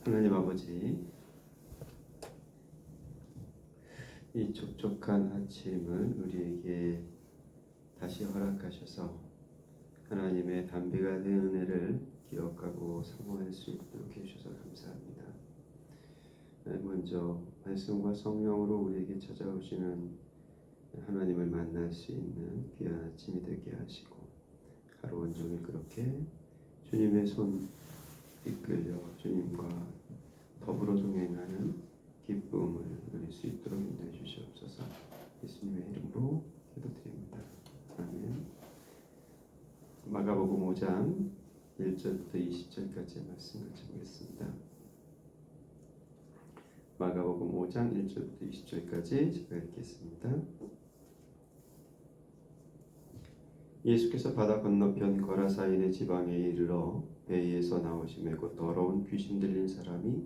하나님 아버지, 이 촉촉한 아침을 우리에게 다시 허락하셔서 하나님의 담비가 된 은혜를 기억하고 사모할 수 있도록 해주셔서 감사합니다. 먼저 말씀과 성령으로 우리에게 찾아오시는 하나님을 만날 수 있는 귀한 아침이 되게 하시고, 하루 온종일 그렇게 주님의 손 이끌려 주님과 더불어 동행하는 기쁨을 누릴 수 있도록 인도해 주시옵소서. 예수님의 이름으로 기도드립니다. 아멘. 마가복음 5장 1절부터 20절까지 말씀 같이 보겠습니다. 마가복음 5장 1절부터 20절까지 제가 읽겠습니다. 예수께서 바다 건너편 거라사인의 지방에 이르러 배에서 나오시매 곧 더러운 귀신 들린 사람이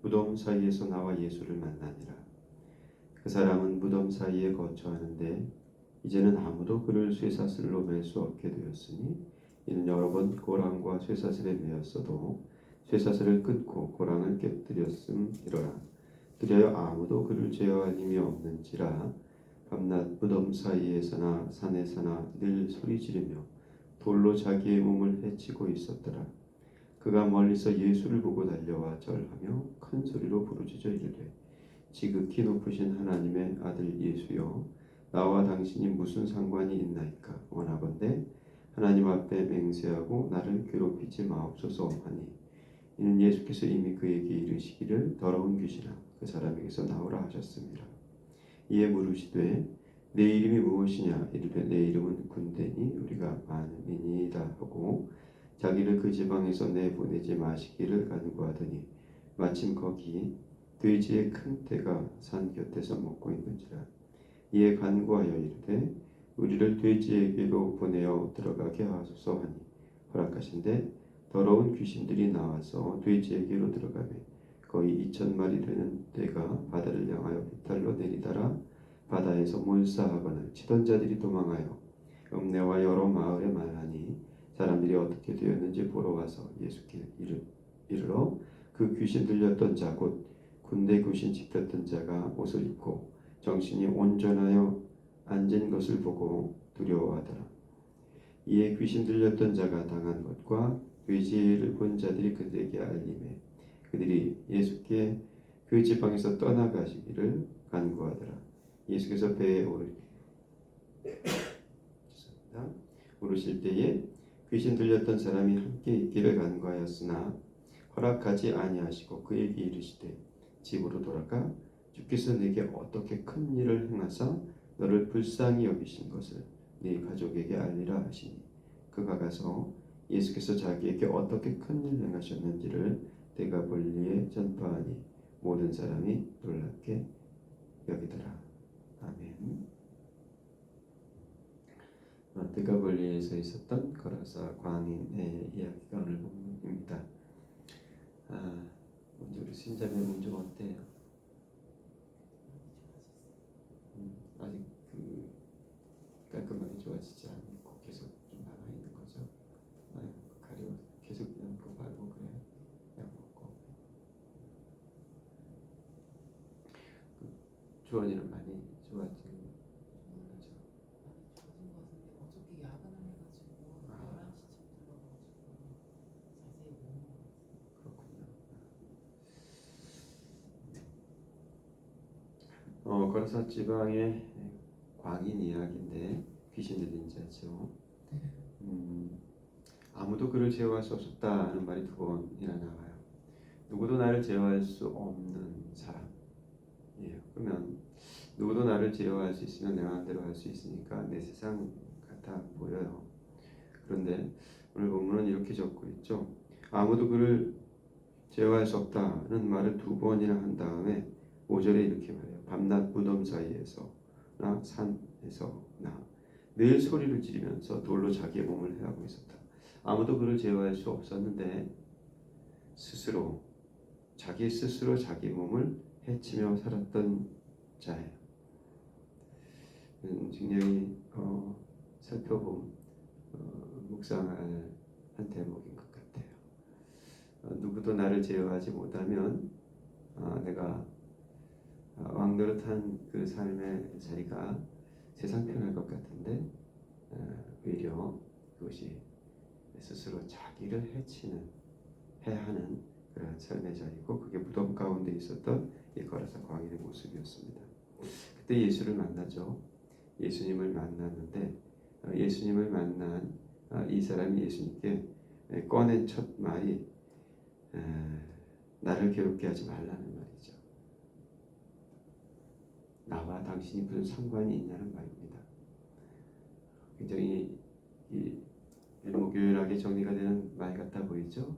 무덤 사이에서 나와 예수를 만나니라. 그 사람은 무덤 사이에 거처하는데 이제는 아무도 그를 쇠사슬로 맬 수 없게 되었으니 이는 여러 번 고랑과 쇠사슬에 매었어도 쇠사슬을 끊고 고랑을 깨뜨렸음이로라. 그리하여 아무도 그를 제어할 힘이 없는지라. 밤낮 무덤 사이에서나 산에서나 늘 소리 지르며 돌로 자기의 몸을 해치고 있었더라. 그가 멀리서 예수를 보고 달려와 절하며 큰 소리로 부르짖어 이르되, 지극히 높으신 하나님의 아들 예수여, 나와 당신이 무슨 상관이 있나이까? 원하건대 하나님 앞에 맹세하고 나를 괴롭히지 마옵소서 하니, 이는 예수께서 이미 그에게 이르시기를 더러운 귀신아 그 사람에게서 나오라 하셨습니다. 이에 물으시되 내 이름이 무엇이냐? 이르되 내 이름은 군대니 우리가 많음이니이다 하고 자기를 그 지방에서 내보내지 마시기를 간구하더니 마침 거기 돼지의 큰 떼가 산 곁에서 먹고 있는지라. 이에 간구하여 이르되 우리를 돼지에게로 보내어 들어가게 하소서 하니 허락하신대 더러운 귀신들이 나와서 돼지에게로 들어가매 거의 2,000마리 되는 떼가 바다를 향하여 비탈로 내리다라. 바다에서 몰사하거늘 치던 자들이 도망하여 읍내와 여러 마을에 말하니 사람들이 어떻게 되었는지 보러 와서 예수께 이르러 그 귀신 들렸던 자 곧 군대 귀신 집혔던 자가 옷을 입고 정신이 온전하여 앉은 것을 보고 두려워하더라. 이에 귀신 들렸던 자가 당한 것과 돼지를 본 자들이 그들에게 알림해 그들이 예수께 그 지방에서 떠나가시기를 간구하더라. 예수께서 배에 오르실 때에 귀신 들렸던 사람이 함께 있기를 간구하였으나 허락하지 아니하시고 그에게 이르시되 집으로 돌아가 주께서 내게 어떻게 큰 일을 행하사 너를 불쌍히 여기신 것을 네 가족에게 알리라 하시니 그가 가서 예수께서 자기에게 어떻게 큰 일을 행하셨는지를 데가볼리에 전파하니 모든 사람이 놀랍게 여기더라. 아멘. 데가볼리에서 있었던 거라사 광인의 이야기가 오늘 본문입니다. 먼저 우리 신자매 몸 좀 어때요? 아직 깔끔하게 좋아지지 않고 계속 좀 남아 있는 거죠? 가려 계속 그 바르고 그래요? 약 먹고. 주원이는 많이 좋아진 거죠? 어저께 야근을 해가지고 11시쯤 들어가가지고 자세히 못 먹었어요. 거라사 지방의 광인 이야기인데 귀신 들린 자죠. 아무도 그를 제어할 수 없었다는 말이 2번이나 나와요. 누구도 나를 제어할 수 없는 사람이에요. 그러면 누구도 나를 제어할 수 있으면 내 마음대로 할 수 있으니까 내 세상 같아 보여요. 그런데 오늘 본문은 이렇게 적고 있죠. 아무도 그를 제어할 수 없다는 말을 2번이나 한 다음에 5절에 이렇게 말해요. 밤낮 무덤 사이에서나 산에서나 늘 소리를 지르면서 돌로 자기의 몸을 해하고 있었다. 아무도 그를 제어할 수 없었는데 자기 스스로 자기 몸을 해치며 살았던 자예요. 굉장히 살펴본 묵상할 한 대목인 것 같아요. 누구도 나를 제어하지 못하면 내가 왕노릇한 그 삶의 자리가 세상 편할 것 같은데 오히려 그것이 스스로 자기를 해하는 그런 삶의 자리고 그게 무덤 가운데 있었던 이 거라사 광인의 모습이었습니다. 그때 예수를 만나죠. 예수님을 만났는데 예수님을 만난 이 사람이 예수님께 꺼낸 첫 말이 나를 괴롭게 하지 말라는 말이죠. 나와 당신이 무슨 상관이 있냐는 말입니다. 굉장히 일목요연하게 정리가 되는 말 같아 보이죠.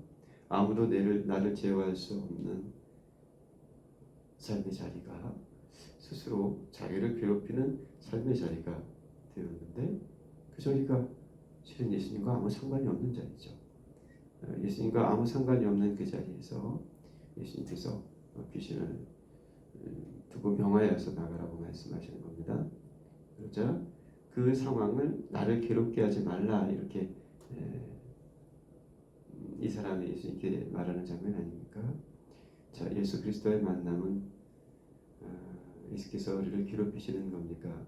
아무도 나를 제어할 수 없는 삶의 자리가 스스로 자기를 괴롭히는 삶의 자리가 되었는데 그 자리가 실은 예수님과 아무 상관이 없는 자리죠. 예수님과 아무 상관이 없는 그 자리에서 예수님께서 귀신을 두고 명하여서 나가라고 말씀하시는 겁니다. 그러자 그 상황을 나를 괴롭게 하지 말라 이렇게 이 사람이 예수님께 말하는 장면 아닙니까? 자, 예수 그리스도의 만남은 예수께서 우리를 괴롭히시는 겁니까?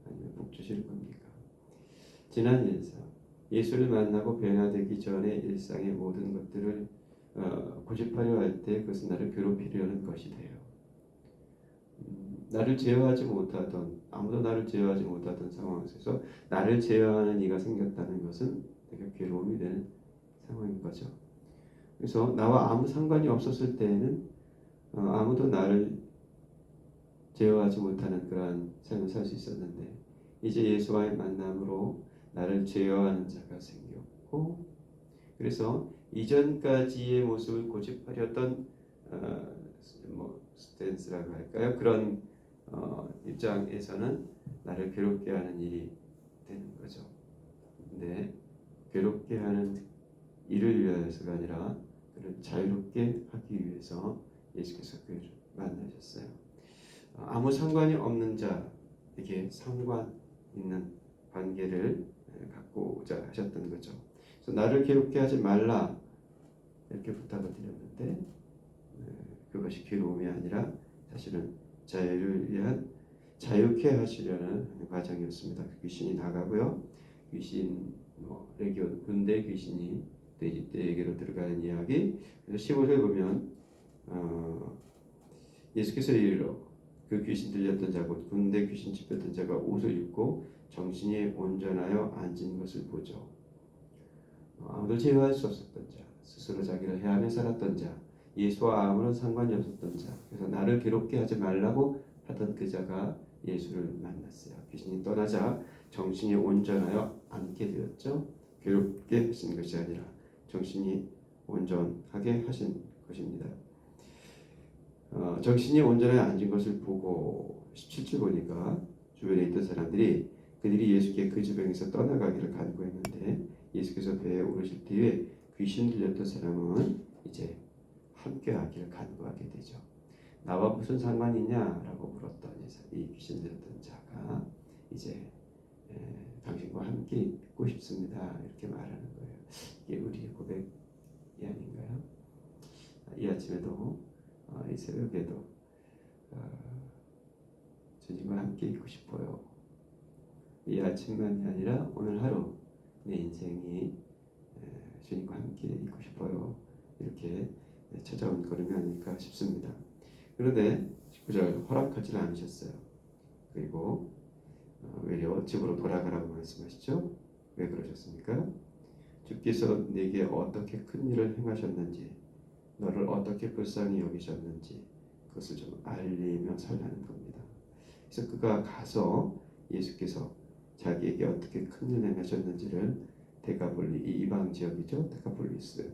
아니면 복 주시는 겁니까? 지난 일상 예수를 만나고 변화되기 전에 일상의 모든 것들을 고집하려 할 때 그것은 나를 괴롭히려는 것이 돼요. 나를 제어하지 못하던 아무도 나를 제어하지 못하던 상황에서 나를 제어하는 이가 생겼다는 것은 되게 괴로움이 되는 상황인 거죠. 그래서 나와 아무 상관이 없었을 때에는 아무도 나를 제어하지 못하는 그러한 삶을 살 수 있었는데 이제 예수와의 만남으로 나를 제어하는 자가 생겼고 그래서 이전까지의 모습을 고집하려던 스탠스라고 할까요? 그런 입장에서는 나를 괴롭게 하는 일이 되는 거죠. 근데 괴롭게 하는 일을 위해서가 아니라 그를 자유롭게 하기 위해서 예수께서 그를 만나셨어요. 아무 상관이 없는 자에게 상관 있는 관계를 갖고자 하셨던 거죠. 그래서 나를 괴롭게 하지 말라 이렇게 부탁을 드렸는데 그것이 괴로움이 아니라 사실은 자유를 위한 자유케 하시려는 과정이었습니다. 귀신이 나가고요. 귀신 레기온 군대 귀신이 돼지떼에게로 들어가는 이야기. 그래서 15절 보면 예수께서 이르러 그 귀신 들렸던 자 곧 군대 귀신 짚혔던 자가 옷을 입고 정신이 온전하여 앉은 것을 보죠. 아무도 제어할 수 없었던 자, 스스로 자기를 해하며 살았던 자, 예수와 아무런 상관이 없었던 자, 그래서 나를 괴롭게 하지 말라고 하던 그 자가 예수를 만났어요. 귀신이 떠나자 정신이 온전하여 앉게 되었죠. 괴롭게 하신 것이 아니라 정신이 온전하게 하신 것입니다. 정신이 온전하게 앉은 것을 보고 17절 보니까 주변에 있던 사람들이 그들이 예수께 그 지방에서 떠나가기를 간구했는데 예수께서 배에 오르실 때에 귀신 들렸던 사람은 이제 함께하기를 간구하게 되죠. 나와 무슨 상관이 있냐라고 물었던 이 귀신 들렸던 자가 이제 당신과 함께 있고 싶습니다 이렇게 말하는 거예요. 이게 우리의 고백이 아닌가요? 이 아침에도 이 새벽에도 주님과 함께 있고 싶어요. 이 아침만이 아니라 오늘 하루 내 인생이 주님과 함께 있고 싶어요. 이렇게 찾아온 걸음이 아닐까 싶습니다. 그런데 19절 허락하지는 않으셨어요. 그리고 외려 집으로 돌아가라고 말씀하시죠. 왜 그러셨습니까? 주께서 내게 어떻게 큰 일을 행하셨는지 너를 어떻게 불쌍히 여기셨는지 그것을 좀 알리며 살라는 겁니다. 그래서 그가 가서 예수께서 자기에게 어떻게 큰 일을 행하셨는지를 데카폴리, 이 이방 지역이죠. 데카폴리스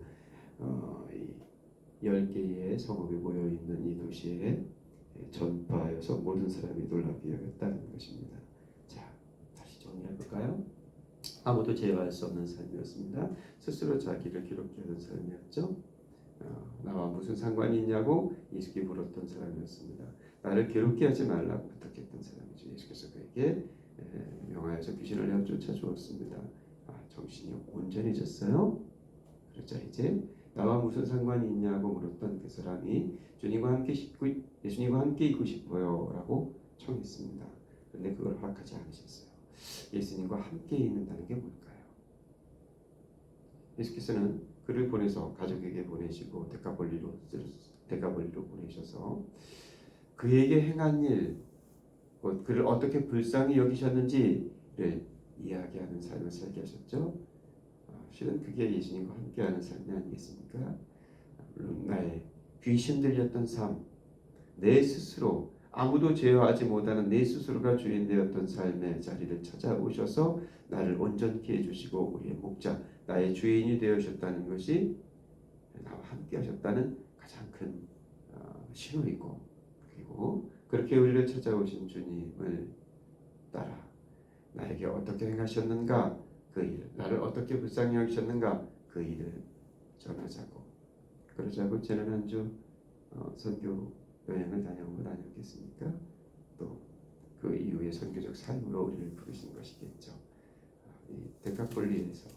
10개의 성읍이 모여있는 이 도시에 전파하여서 모든 사람이 놀랍게 여겼다는 것입니다. 자, 다시 정리해볼까요? 아무도 제어할 수 없는 삶이었습니다. 스스로 자기를 괴롭게 하는 삶이었죠. 나와 무슨 상관이 있냐고 예수께 물었던 사람이었습니다. 나를 괴롭게 하지 말라고 부탁했던 사람이죠. 예수께서 그에게 명하여서 귀신을 내어 쫓아 주었습니다. 정신이 온전해졌어요. 그렇죠. 이제 나와 무슨 상관이 있냐고 물었던 그 사람이 예수님과 함께 있고 싶어요라고 청했습니다. 그런데 그걸 허락하지 않으셨어요. 예수님과 함께 있는다는 게 뭘까요? 예수께서는 그를 보내서 가족에게 보내시고 데가볼리로 보내셔서 그에게 행한 일, 곧 그를 어떻게 불쌍히 여기셨는지를 이야기하는 삶을 살게 하셨죠. 실은 그게 예수님과 함께하는 삶이 아니겠습니까? 물론 나의 귀신 들렸던 삶, 내 스스로 아무도 제어하지 못하는 내 스스로가 주인 되었던 삶의 자리를 찾아오셔서 나를 온전케 해주시고 우리의 목자, 나의 주인이 되어주셨다는 것이 나와 함께 하셨다는 가장 큰 신호이고, 그리고 그렇게 우리를 찾아오신 주님을 따라 나에게 어떻게 행하셨는가 그 일, 나를 어떻게 불쌍히 여기셨는가 그 일을 전하자고, 그러자고 지난 한 주 선교 여행을 다녀온 것 아니었겠습니까? 또 그 이후의 선교적 삶으로 우리를 부르신 것이겠죠. 이 데카폴리에서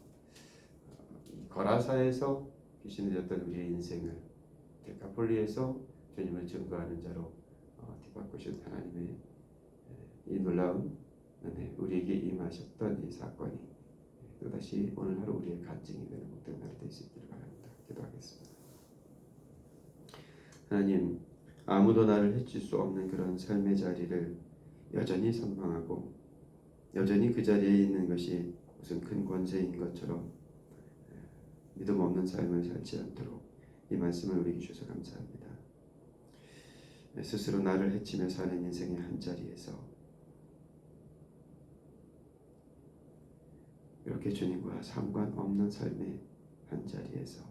거라사에서 귀신이 들렸던 우리의 인생을 데카폴리에서 주님을 증거하는 자로 뒤바꾸신 하나님의 이 놀라운 은혜, 우리에게 임하셨던 이 사건이 또다시 오늘 하루 우리의 간증이 되는 복된 날이 될 수 있기를 바랍니다. 기도하겠습니다. 하나님, 아무도 나를 해칠 수 없는 그런 삶의 자리를 여전히 선망하고 여전히 그 자리에 있는 것이 무슨 큰 권세인 것처럼 믿음 없는 삶을 살지 않도록 이 말씀을 우리에게 주셔서 감사합니다. 스스로 나를 해치며 사는 인생의 한 자리에서 이렇게 주님과 상관없는 삶의 한 자리에서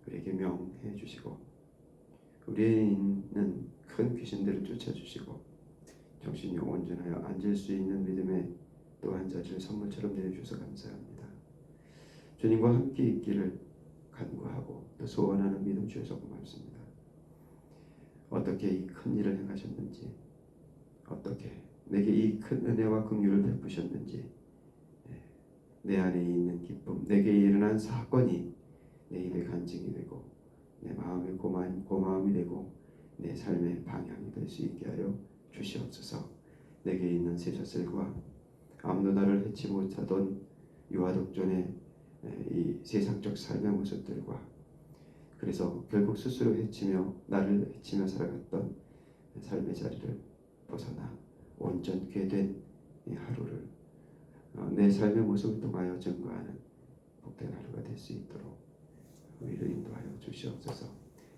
우리에게 명해 주시고 우리에 있는 큰 귀신들을 쫓아주시고 정신이 온전하여 앉을 수 있는 믿음의 또 한 자리를 선물처럼 내려주셔서 감사합니다. 주님과 함께 있기를 간구하고 또 소원하는 믿음 주셔서 고맙습니다. 어떻게 이 큰 일을 행하셨는지, 어떻게 내게 이 큰 은혜와 긍휼을 베푸셨는지, 내 안에 있는 기쁨, 내게 일어난 사건이 내 입의 간증이 되고 내 마음의 고마움이 되고 내 삶의 방향이 될 수 있게 하여 주시옵소서. 내게 있는 쇠사슬과 아무도 나를 해치 못하던 유아독존의 이 세상적 삶의 모습들과 그래서 결국 스스로 나를 해치며 살아갔던 삶의 자리를 벗어나 온전케 된 이 하루를 내 삶의 모습을 통하여 증거하는 복된 하루가 될 수 있도록 우리를 인도하여 주시옵소서.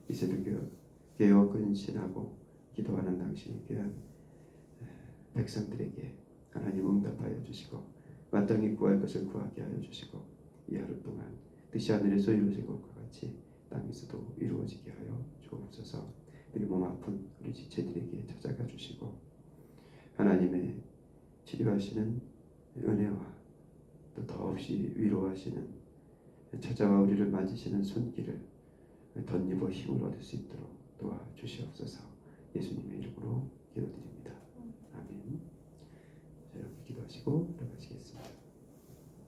이 새벽에 깨어 근신하고 기도하는 당신이 귀한 백성들에게 하나님 응답하여 주시고 마땅히 구할 것을 구하게 하여 주시고 이 하루 동안 뜻이 하늘에서 이루어진 것과 같이 땅에서도 이루어지게 하여 주옵소서. 우리 몸 아픈 우리 지체들에게 찾아가 주시고 하나님의 치료하시는 은혜와 또 더없이 위로하시는 찾아와 우리를 맞으시는 손길을 덧입어 힘을 얻을 수 있도록 도와주시옵소서. 예수님의 이름으로 기도드립니다. 아멘. 자, 이렇게 기도하시고 들어가시겠습니다.